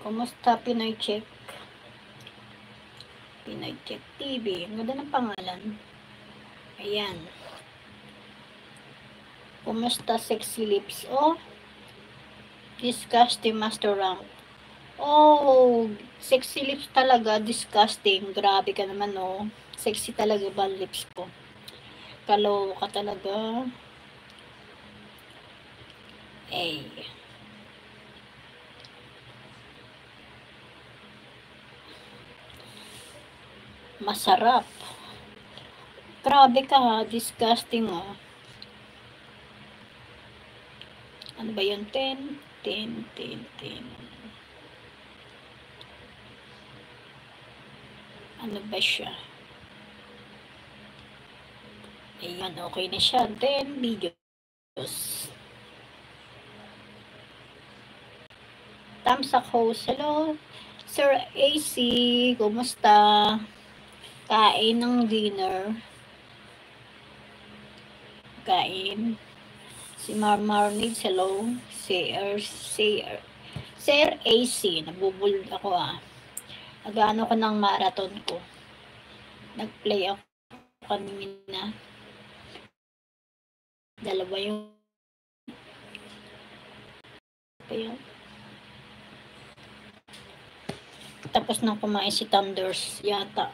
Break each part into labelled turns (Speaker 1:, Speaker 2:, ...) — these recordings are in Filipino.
Speaker 1: Kumusta Pinoy Check? Pinoy Check TV. Ang ganda ng pangalan. Ayan. Kumusta Sexy Lips? Oh, disgusting master rank. Oh, sexy lips talaga. Disgusting. Grabe ka naman, oh. Sexy talaga ba lips ko? Kaloka talaga. Eh. Masarap. Grabe ka ha. Disgusting, oh. Ano ba yun? 10. Ano ba siya? Ayan, okay na siya. 10 videos. Thumbs up host. Hello, Sir AC. Kumusta? Kain ng dinner. Kain. Si Marmar needs hello. Sir AC. Nabubulod ako ah. Nag-ano ko ng marathon ko. Nag-play ako kanina. Dalawa yung tapos nang kumain si Thunders yata.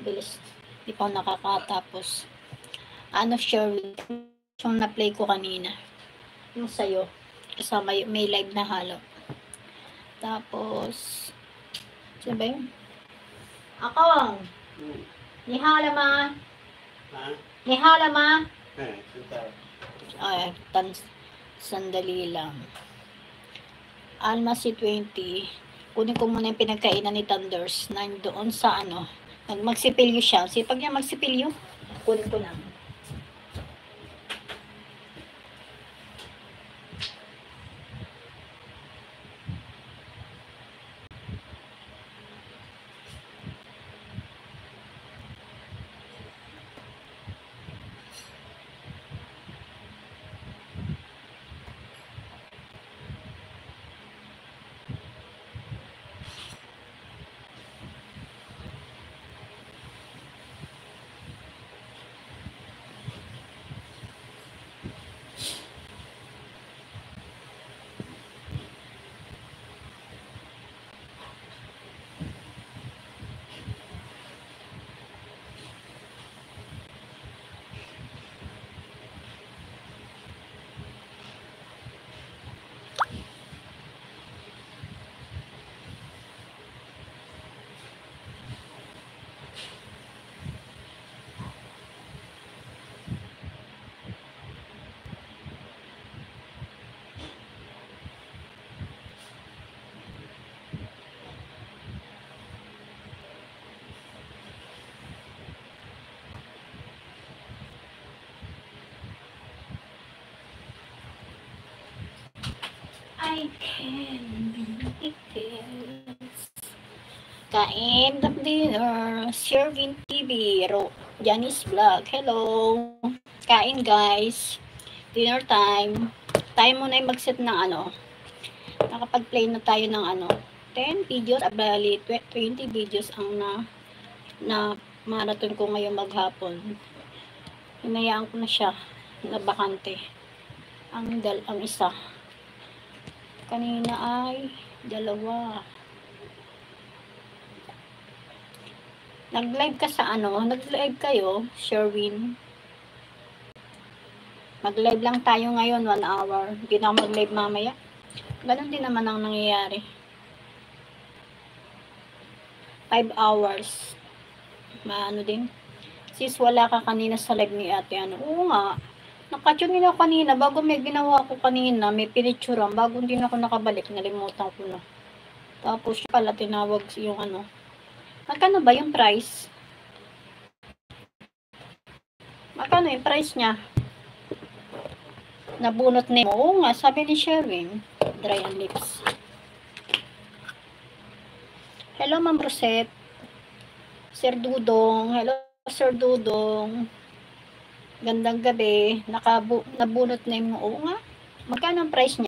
Speaker 1: Bilis. Di pa nakakatapos. Ano Sherwin? Yung na-play ko kanina. Yung sa'yo. Kasama may live na halo. Tapos sino ba yun? Akong! Nihala ma! Nihala ma! Ay, sandali lang. Alma si 20. Kunin ko muna yung pinagkainan ni Thunders na doon sa ano. Magsipilyo siya. Sipag niya magsipilyo. Kunin ko lang. I can make this. Kain ng dinner. Sherwin TV. Janice Vlog. Hello. Kain guys. Dinner time. Tayo muna yung mag-set ng ano. Nakapag-play na tayo ng ano. 10 videos. Abali 20 videos ang na marathon ko ngayon maghapon. Hinayaan ko na siya. Na bakante. Ang isa. Kanina ay dalawa. Nag-live ka sa ano? Nag-live kayo, Sherwin? Mag-live lang tayo ngayon, 1 hour. Hindi na ako mag-live mamaya. Ganon din naman ang nangyayari. 5 hours. Maano din. Sis, wala ka kanina sa live ni ate. Ano? Oo nga. Nakatune ako kanina, bago may ginawa ko kanina, may pinicturan, bago hindi na ako nakabalik, nalimutan ko na. Tapos pala tinawag yung ano. Magkano ba yung price? Magkano yung price niya? Nabunot na mo. Oo nga, sabi ni Sherwin. Dry on lips. Hello, Ma'am Rosette. Sir Dudong. Hello, Sir Dudong. Gandang gabi. Nabunot na yung oo nga. Magkano ang price niya?